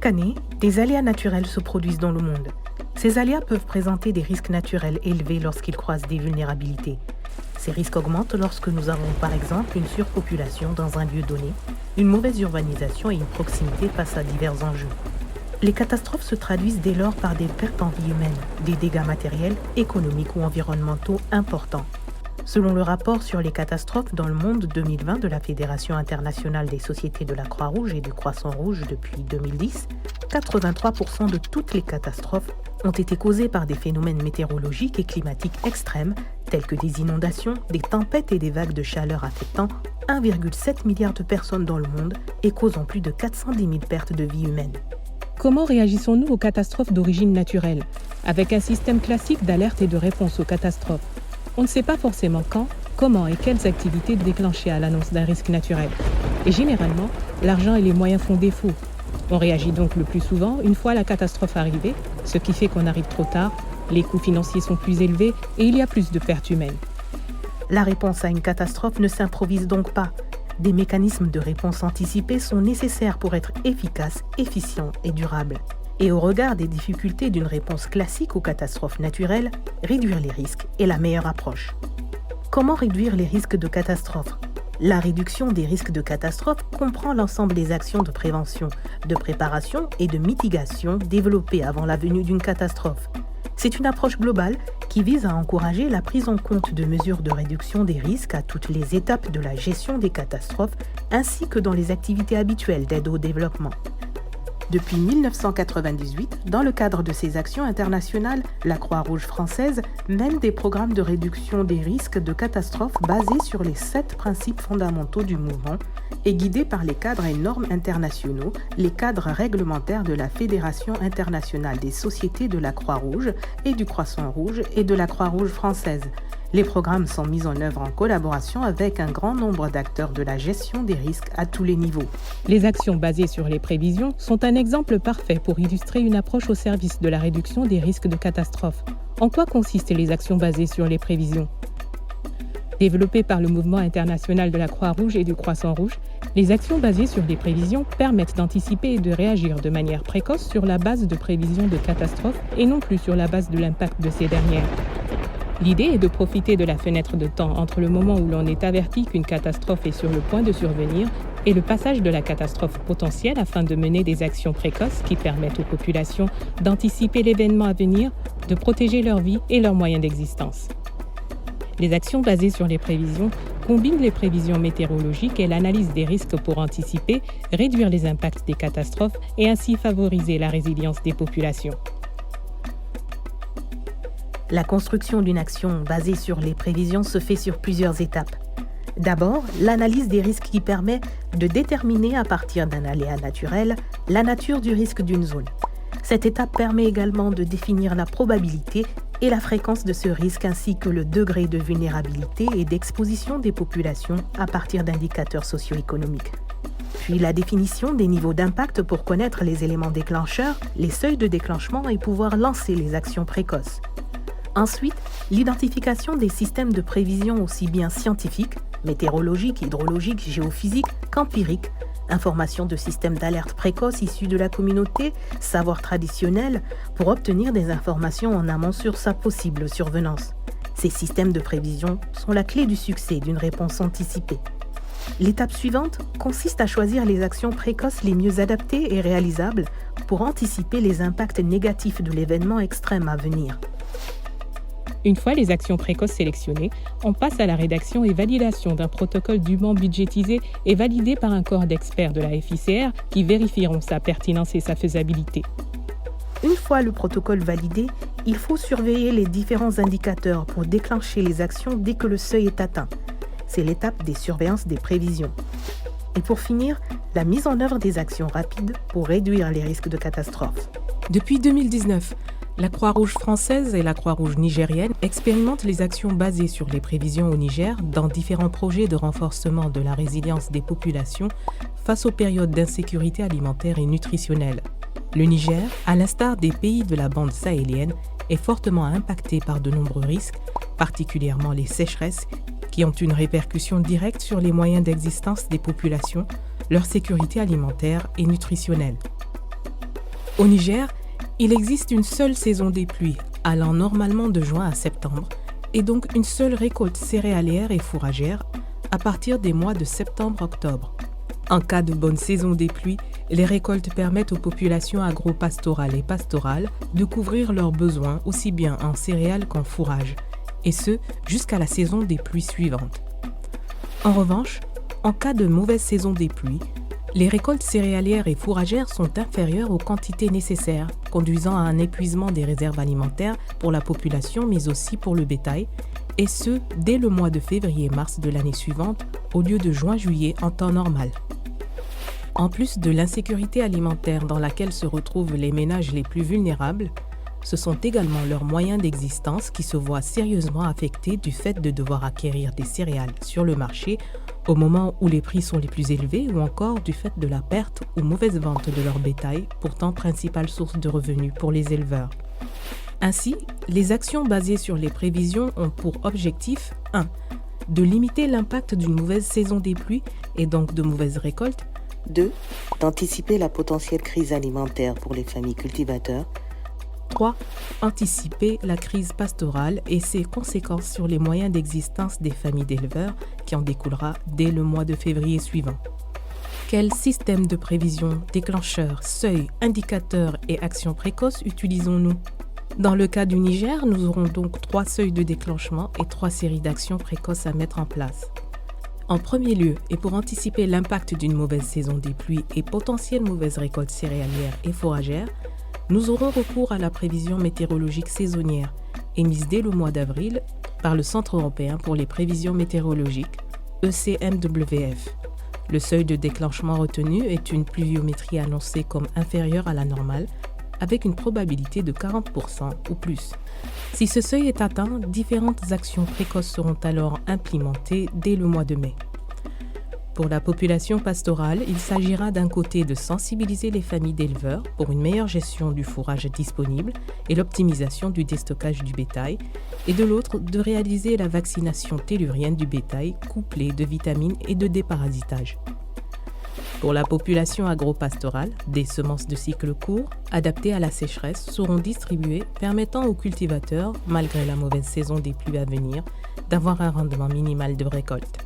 Chaque année, des aléas naturels se produisent dans le monde. Ces aléas peuvent présenter des risques naturels élevés lorsqu'ils croisent des vulnérabilités. Ces risques augmentent lorsque nous avons par exemple une surpopulation dans un lieu donné, une mauvaise urbanisation et une proximité face à divers enjeux. Les catastrophes se traduisent dès lors par des pertes en vie humaine, des dégâts matériels, économiques ou environnementaux importants. Selon le rapport sur les catastrophes dans le monde 2020 de la Fédération internationale des sociétés de la Croix-Rouge et du Croissant-Rouge depuis 2010, 83% de toutes les catastrophes ont été causées par des phénomènes météorologiques et climatiques extrêmes tels que des inondations, des tempêtes et des vagues de chaleur affectant 1,7 milliard de personnes dans le monde et causant plus de 410 000 pertes de vie humaine. Comment réagissons-nous aux catastrophes d'origine naturelle, avec un système classique d'alerte et de réponse aux catastrophes? On ne sait pas forcément quand, comment et quelles activités déclencher à l'annonce d'un risque naturel. Et généralement, l'argent et les moyens font défaut. On réagit donc le plus souvent une fois la catastrophe arrivée, ce qui fait qu'on arrive trop tard, les coûts financiers sont plus élevés et il y a plus de pertes humaines. La réponse à une catastrophe ne s'improvise donc pas. Des mécanismes de réponse anticipés sont nécessaires pour être efficaces, efficients et durables. Et au regard des difficultés d'une réponse classique aux catastrophes naturelles, réduire les risques est la meilleure approche. Comment réduire les risques de catastrophes ? La réduction des risques de catastrophes comprend l'ensemble des actions de prévention, de préparation et de mitigation développées avant la venue d'une catastrophe. C'est une approche globale qui vise à encourager la prise en compte de mesures de réduction des risques à toutes les étapes de la gestion des catastrophes ainsi que dans les activités habituelles d'aide au développement. Depuis 1998, dans le cadre de ces actions internationales, la Croix-Rouge française mène des programmes de réduction des risques de catastrophes basés sur les 7 principes fondamentaux du mouvement et guidés par les cadres et normes internationaux, les cadres réglementaires de la Fédération internationale des sociétés de la Croix-Rouge et du Croissant-Rouge et de la Croix-Rouge française. Les programmes sont mis en œuvre en collaboration avec un grand nombre d'acteurs de la gestion des risques à tous les niveaux. Les actions basées sur les prévisions sont un exemple parfait pour illustrer une approche au service de la réduction des risques de catastrophes. En quoi consistent les actions basées sur les prévisions ? Développées par le mouvement international de la Croix-Rouge et du Croissant-Rouge, les actions basées sur les prévisions permettent d'anticiper et de réagir de manière précoce sur la base de prévisions de catastrophes et non plus sur la base de l'impact de ces dernières. L'idée est de profiter de la fenêtre de temps entre le moment où l'on est averti qu'une catastrophe est sur le point de survenir et le passage de la catastrophe potentielle afin de mener des actions précoces qui permettent aux populations d'anticiper l'événement à venir, de protéger leur vie et leurs moyens d'existence. Les actions basées sur les prévisions combinent les prévisions météorologiques et l'analyse des risques pour anticiper, réduire les impacts des catastrophes et ainsi favoriser la résilience des populations. La construction d'une action basée sur les prévisions se fait sur plusieurs étapes. D'abord, l'analyse des risques qui permet de déterminer à partir d'un aléa naturel la nature du risque d'une zone. Cette étape permet également de définir la probabilité et la fréquence de ce risque ainsi que le degré de vulnérabilité et d'exposition des populations à partir d'indicateurs socio-économiques. Puis la définition des niveaux d'impact pour connaître les éléments déclencheurs, les seuils de déclenchement et pouvoir lancer les actions précoces. Ensuite, l'identification des systèmes de prévision aussi bien scientifiques, météorologiques, hydrologiques, géophysiques qu'empiriques, information de systèmes d'alerte précoce issus de la communauté, savoir traditionnel, pour obtenir des informations en amont sur sa possible survenance. Ces systèmes de prévision sont la clé du succès d'une réponse anticipée. L'étape suivante consiste à choisir les actions précoces les mieux adaptées et réalisables pour anticiper les impacts négatifs de l'événement extrême à venir. Une fois les actions précoces sélectionnées, on passe à la rédaction et validation d'un protocole dûment budgétisé et validé par un corps d'experts de la FICR qui vérifieront sa pertinence et sa faisabilité. Une fois le protocole validé, il faut surveiller les différents indicateurs pour déclencher les actions dès que le seuil est atteint. C'est l'étape des surveillances des prévisions. Et pour finir, la mise en œuvre des actions rapides pour réduire les risques de catastrophe. Depuis 2019, la Croix-Rouge française et la Croix-Rouge nigérienne expérimentent les actions basées sur les prévisions au Niger dans différents projets de renforcement de la résilience des populations face aux périodes d'insécurité alimentaire et nutritionnelle. Le Niger, à l'instar des pays de la bande sahélienne, est fortement impacté par de nombreux risques, particulièrement les sécheresses, qui ont une répercussion directe sur les moyens d'existence des populations, leur sécurité alimentaire et nutritionnelle. Au Niger, il existe une seule saison des pluies, allant normalement de juin à septembre, et donc une seule récolte céréalière et fourragère à partir des mois de septembre-octobre. En cas de bonne saison des pluies, les récoltes permettent aux populations agro-pastorales et pastorales de couvrir leurs besoins aussi bien en céréales qu'en fourrage, et ce, jusqu'à la saison des pluies suivantes. En revanche, en cas de mauvaise saison des pluies, les récoltes céréalières et fourragères sont inférieures aux quantités nécessaires, conduisant à un épuisement des réserves alimentaires pour la population mais aussi pour le bétail, et ce, dès le mois de février-mars de l'année suivante, au lieu de juin-juillet en temps normal. En plus de l'insécurité alimentaire dans laquelle se retrouvent les ménages les plus vulnérables, ce sont également leurs moyens d'existence qui se voient sérieusement affectés du fait de devoir acquérir des céréales sur le marché au moment où les prix sont les plus élevés ou encore du fait de la perte ou mauvaise vente de leur bétail, pourtant principale source de revenus pour les éleveurs. Ainsi, les actions basées sur les prévisions ont pour objectif 1. De limiter l'impact d'une mauvaise saison des pluies et donc de mauvaises récoltes. 2. D'anticiper la potentielle crise alimentaire pour les familles cultivateurs. 3. Anticiper la crise pastorale et ses conséquences sur les moyens d'existence des familles d'éleveurs qui en découlera dès le mois de février suivant. Quel système de prévision, déclencheurs, seuils, indicateurs et actions précoces utilisons-nous ? Dans le cas du Niger, nous aurons donc 3 seuils de déclenchement et 3 séries d'actions précoces à mettre en place. En premier lieu, et pour anticiper l'impact d'une mauvaise saison des pluies et potentielles mauvaises récoltes céréalières et fourragères, nous aurons recours à la prévision météorologique saisonnière, émise dès le mois d'avril par le Centre européen pour les prévisions météorologiques, ECMWF. Le seuil de déclenchement retenu est une pluviométrie annoncée comme inférieure à la normale, avec une probabilité de 40% ou plus. Si ce seuil est atteint, différentes actions précoces seront alors implémentées dès le mois de mai. Pour la population pastorale, il s'agira d'un côté de sensibiliser les familles d'éleveurs pour une meilleure gestion du fourrage disponible et l'optimisation du déstockage du bétail, et de l'autre de réaliser la vaccination tellurienne du bétail couplée de vitamines et de déparasitage. Pour la population agro-pastorale, des semences de cycle court, adaptées à la sécheresse, seront distribuées, permettant aux cultivateurs, malgré la mauvaise saison des pluies à venir, d'avoir un rendement minimal de récolte.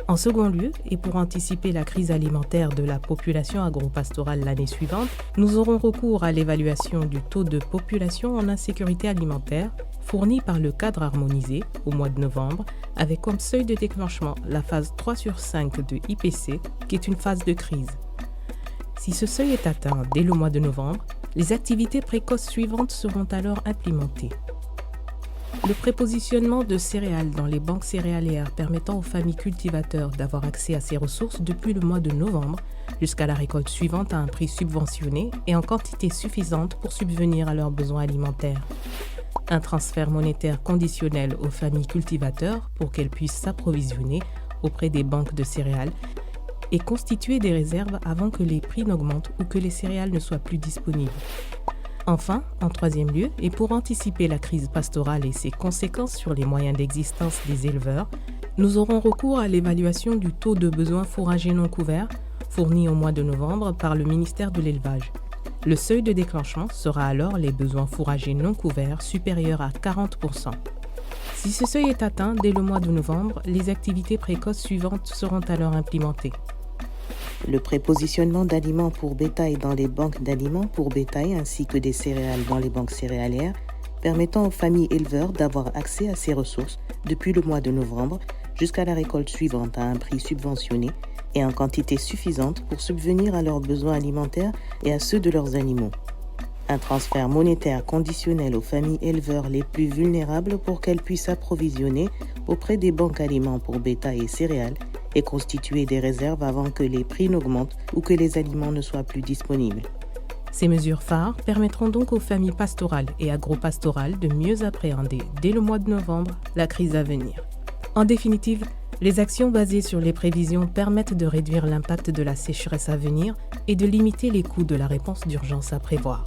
En second lieu, et pour anticiper la crise alimentaire de la population agro-pastorale l'année suivante, nous aurons recours à l'évaluation du taux de population en insécurité alimentaire fourni par le cadre harmonisé au mois de novembre, avec comme seuil de déclenchement la phase 3/5 de IPC, qui est une phase de crise. Si ce seuil est atteint dès le mois de novembre, les activités précoces suivantes seront alors implémentées. Le prépositionnement de céréales dans les banques céréalières permettant aux familles cultivateurs d'avoir accès à ces ressources depuis le mois de novembre jusqu'à la récolte suivante à un prix subventionné et en quantité suffisante pour subvenir à leurs besoins alimentaires. Un transfert monétaire conditionnel aux familles cultivateurs pour qu'elles puissent s'approvisionner auprès des banques de céréales et constituer des réserves avant que les prix n'augmentent ou que les céréales ne soient plus disponibles. Enfin, en troisième lieu, et pour anticiper la crise pastorale et ses conséquences sur les moyens d'existence des éleveurs, nous aurons recours à l'évaluation du taux de besoins fourragers non couverts, fourni au mois de novembre par le ministère de l'Élevage. Le seuil de déclenchement sera alors les besoins fourragers non couverts supérieurs à 40%. Si ce seuil est atteint dès le mois de novembre, les activités précoces suivantes seront alors implémentées. Le prépositionnement d'aliments pour bétail dans les banques d'aliments pour bétail ainsi que des céréales dans les banques céréalières, permettant aux familles éleveurs d'avoir accès à ces ressources depuis le mois de novembre jusqu'à la récolte suivante à un prix subventionné et en quantité suffisante pour subvenir à leurs besoins alimentaires et à ceux de leurs animaux. Un transfert monétaire conditionnel aux familles éleveurs les plus vulnérables pour qu'elles puissent s'approvisionner auprès des banques aliments pour bétail et céréales et constituer des réserves avant que les prix n'augmentent ou que les aliments ne soient plus disponibles. Ces mesures phares permettront donc aux familles pastorales et agro-pastorales de mieux appréhender dès le mois de novembre la crise à venir. En définitive, les actions basées sur les prévisions permettent de réduire l'impact de la sécheresse à venir et de limiter les coûts de la réponse d'urgence à prévoir.